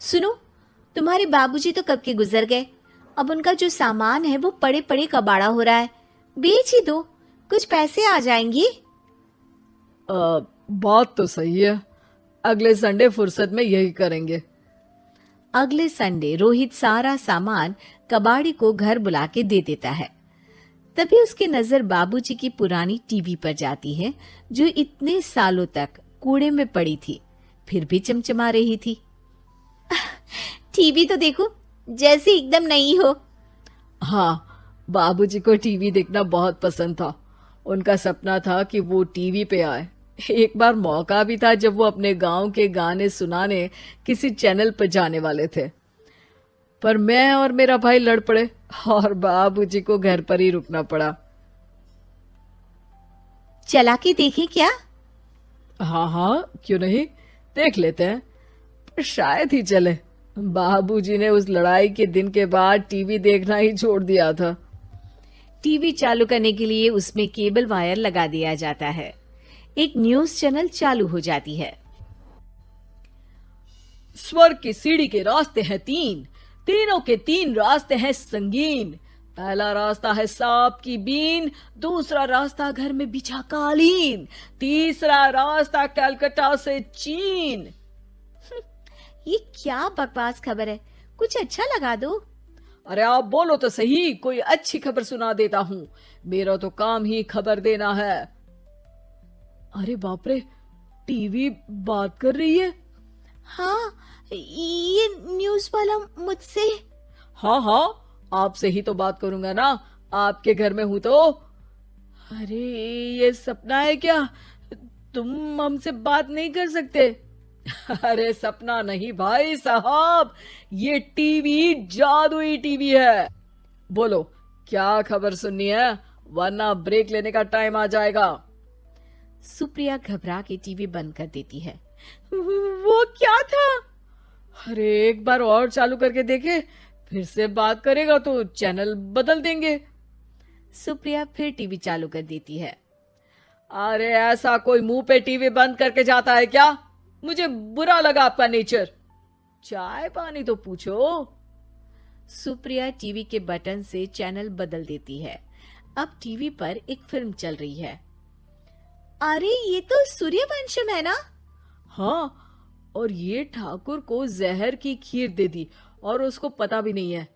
सुनो, तुम्हारे बाबूजी तो कब के गुजर गए। अब उनका जो सामान है वो पड़े पड़े कबाड़ा हो रहा है। बेच ही दो, कुछ पैसे आ जाएंगे। बात तो सही है। अगले संडे फुर्सत में यही करेंगे। अगले संडे रोहित सारा सामान कबाड़ी को घर बुला के दे देता है। तभी उसकी नजर बाबूजी की पुरानी टीवी पर जाती है, जो इतने सालों तक कूड़े में पड़ी थी, फिर भी चमचमा रही थी। टीवी तो देखो, जैसे एकदम नई हो। हाँ, बाबूजी को टीवी देखना बहुत पसंद था। उनका सपना था कि वो टीवी पे आए। एक बार मौका भी था जब वो अपने गांव के गाने सुनाने किसी चैनल पर जाने वाले थे, पर मैं और मेरा भाई लड़ पड़े और बाबूजी को घर पर ही रुकना पड़ा। चला के देखें क्या? हाँ हाँ, क्यों नहीं, देख लेते हैं। पर शायद ही चले। बाबूजी ने उस लड़ाई के दिन के बाद टीवी देखना ही छोड़ दिया था। टीवी चालू करने के लिए उसमें केबल वायर लगा दिया जाता है। एक न्यूज चैनल चालू हो जाती है। स्वर्ग की सीढ़ी के रास्ते हैं तीन, तीनों के तीन रास्ते हैं संगीन। पहला रास्ता है सांप की बीन, दूसरा रास्ता घर में बिछा कालीन, तीसरा रास्ता कलकत्ता से चीन। ये क्या बकवास खबर है, कुछ अच्छा लगा दो। अरे आप बोलो तो सही, कोई अच्छी खबर सुना देता हूँ। मेरा तो काम ही खबर देना है। अरे बाप रे, टीवी बात कर रही है। हाँ, ये न्यूज वाला मुझसे। हाँ हाँ, आपसे ही तो बात करूंगा ना, आपके घर में हूं तो। अरे ये सपना है क्या? तुम हमसे बात नहीं कर सकते? अरे सपना नहीं भाई साहब, ये टीवी जादुई टीवी है। बोलो क्या खबर सुननी है, वरना ब्रेक लेने का टाइम आ जाएगा। सुप्रिया घबरा के टीवी बंद कर देती है। वो क्या था? अरे एक बार और चालू करके देखे, फिर से बात करेगा तो चैनल बदल देंगे। सुप्रिया फिर टीवी चालू कर देती है। अरे ऐसा कोई मुंह पे टीवी बंद करके जाता है क्या? मुझे बुरा लगा आपका नेचर। चाय पानी तो पूछो। सुप्रिया टीवी के बटन से चैनल बदल देती है। अब टीवी पर एक फिल्म चल रही है। अरे ये तो सूर्यवंशम है ना? हाँ, और ये ठाकुर को जहर की खीर दे दी और उसको पता भी नहीं है।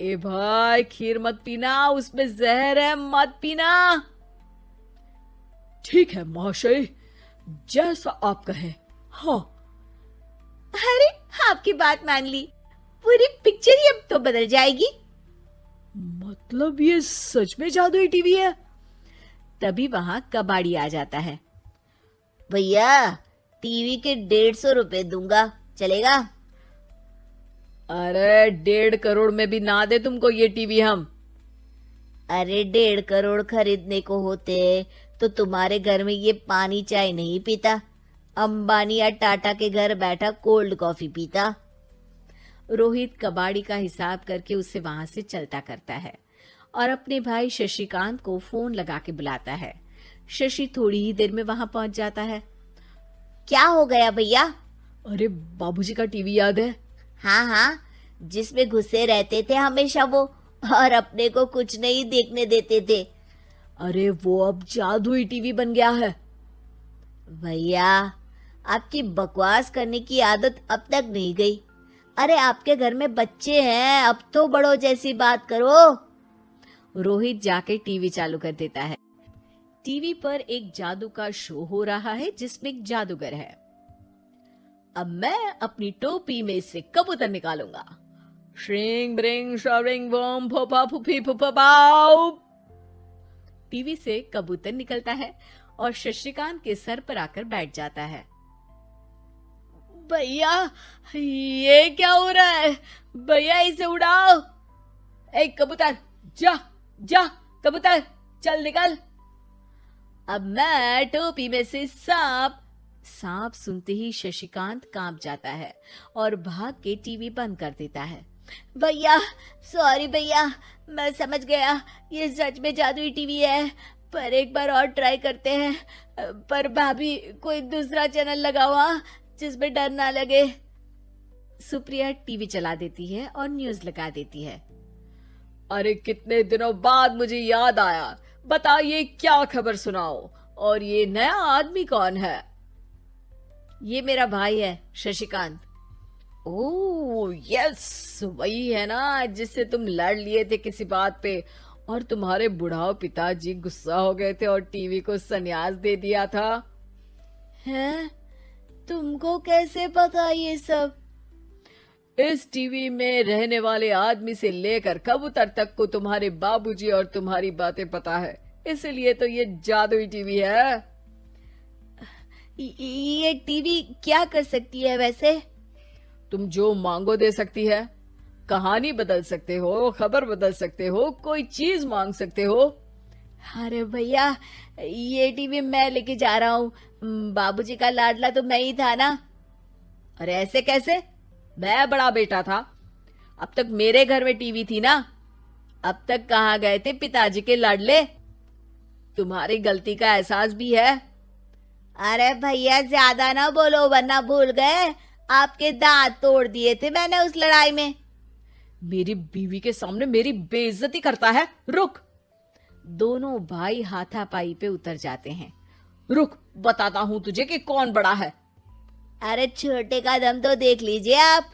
ए भाई, खीर मत पीना, उसमें जहर है, मत पीना। ठीक है महाशय, जैसा आप कहें। हाँ। अरे आपकी बात मान ली, पूरी पिक्चर ही अब तो बदल जाएगी। मतलब ये सच में जादुई टीवी है? तभी वहां कबाड़ी आ जाता है। भैया, टीवी के 150 रुपए दूंगा, चलेगा? अरे 1.5 करोड़ में भी ना दे तुमको ये टीवी हम। अरे 1.5 करोड़ खरीदने को होते तो तुम्हारे घर में ये पानी चाय नहीं पीता, अंबानी या टाटा के घर बैठा कोल्ड कॉफी पीता। रोहित कबाड़ी का हिसाब करके उसे वहां से चलता करता है और अपने भाई शशिकांत को फोन लगा के बुलाता है। शशि थोड़ी ही देर में वहां पहुंच जाता है। क्या हो गया भैया? अरे बाबूजी का टीवी याद है? हाँ हाँ, जिसमें घुसे रहते थे हमेशा वो, और अपने को कुछ नहीं देखने देते थे। अरे वो अब जादुई टीवी बन गया है। भैया, आपकी बकवास करने की आदत अब तक नहीं गई। अरे आपके घर में बच्चे हैं, अब तो बड़ों जैसी बात करो। रोहित जाके टीवी चालू कर देता है। टीवी पर एक जादू का शो हो रहा है जिसमें एक जादूगर है। अब मैं अपनी टोपी में से कबूतर निकालूंगा। श्रिंग ब्रिंग शरिंग बम फोपा फुफी फुफा पाउ। टीवी से कबूतर निकलता है और शशिकांत के सर पर आकर बैठ जाता है। भैया, ये क्या हो रहा है? भैया इसे उड़ाओ। ए कबूतर, जा जा, कबूतर चल निकल। अब मैं टोपी में से सांप सुनते ही शशिकांत कांप जाता है और भाग के टीवी बंद कर देता है। भैया सॉरी भैया, मैं समझ गया ये सच में जादुई टीवी है, पर एक बार और ट्राई करते हैं। पर भाभी, कोई दूसरा चैनल लगाओ जिसमें डर ना लगे। सुप्रिया टीवी चला देती है और न्यूज लगा देती है। अरे कितने दिनों बाद मुझे याद आया, बताइए क्या खबर सुनाओ। और ये नया आदमी कौन है? ये मेरा भाई है शशिकांत। ओह यस, वही है ना जिससे तुम लड़ लिए थे किसी बात पे और तुम्हारे बुढ़ाओ पिताजी गुस्सा हो गए थे और टीवी को संन्यास दे दिया था। हैं? तुमको कैसे पता ये सब? इस टीवी में रहने वाले आदमी से लेकर कबूतर तक को तुम्हारे बाबूजी और तुम्हारी बातें पता है, इसलिए तो ये जादुई टीवी है। ये टीवी क्या कर सकती है वैसे? तुम जो मांगो दे सकती है, कहानी बदल सकते हो, खबर बदल सकते हो, कोई चीज मांग सकते हो। अरे भैया, ये टीवी मैं लेके जा रहा हूँ। बाबूजी का लाडला तो मैं ही था ना। अरे ऐसे कैसे? मैं बड़ा बेटा था, अब तक मेरे घर में टीवी थी ना। अब तक कहाँ गए थे पिताजी के लाडले? तुम्हारी गलती का एहसास भी है। अरे भैया ज्यादा ना बोलो वरना भूल गए आपके दांत तोड़ दिए थे मैंने उस लड़ाई में। मेरी बीवी के सामने मेरी बेइज्जती करता है, रुक। दोनों भाई हाथापाई पे उतर जाते हैं। रुक, बताता हूँ तुझे कि कौन बड़ा है। अरे छोटे का दम तो देख लीजिए आप।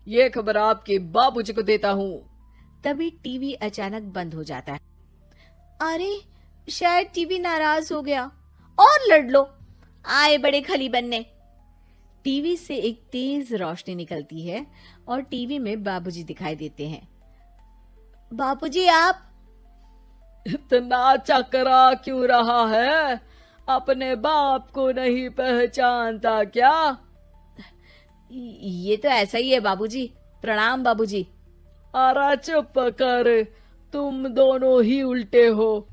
ये खबर आपके बाबूजी को देता हूँ। तभी टीवी अचानक बंद हो जाता है। अरे शायद टीवी नाराज हो गया। और लड़ लो, आए बड़े खली बनने। टीवी से एक तेज रोशनी निकलती है और टीवी में बाबूजी दिखाई देते हैं। बाबूजी आप इतना चकरा क्यों रहा है? अपने बाप को नहीं पहचानता क्या? ये तो ऐसा ही है बाबूजी। प्रणाम बाबूजी। अरे चुप कर, तुम दोनों ही उल्टे हो।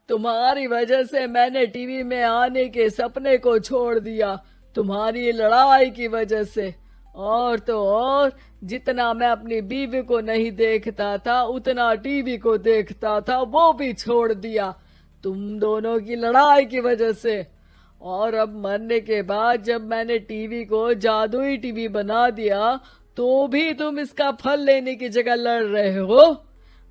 तुम्हारी वजह से मैंने टीवी में आने के सपने को छोड़ दिया, तुम्हारी लड़ाई की वजह से। और तो और, जितना मैं अपनी बीवी को नहीं देखता था उतना टीवी को देखता था, वो भी छोड़ दिया तुम दोनों की लड़ाई की वजह से। और अब मरने के बाद जब मैंने टीवी को जादुई टीवी बना दिया तो भी तुम इसका फल लेने की जगह लड़ रहे हो।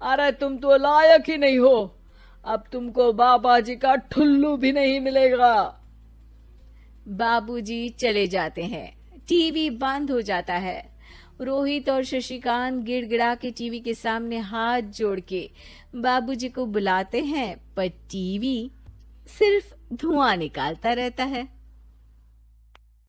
अरे तुम तो लायक ही नहीं हो, अब तुमको बाबा जी का ठुल्लू भी नहीं मिलेगा। बाबूजी चले जाते हैं। टीवी बंद हो जाता है। रोहित और शशिकांत गिड़गिड़ा के टीवी के सामने हाथ जोड़ के बाबूजी को बुलाते हैं, पर टीवी सिर्फ धुआं निकालता रहता है।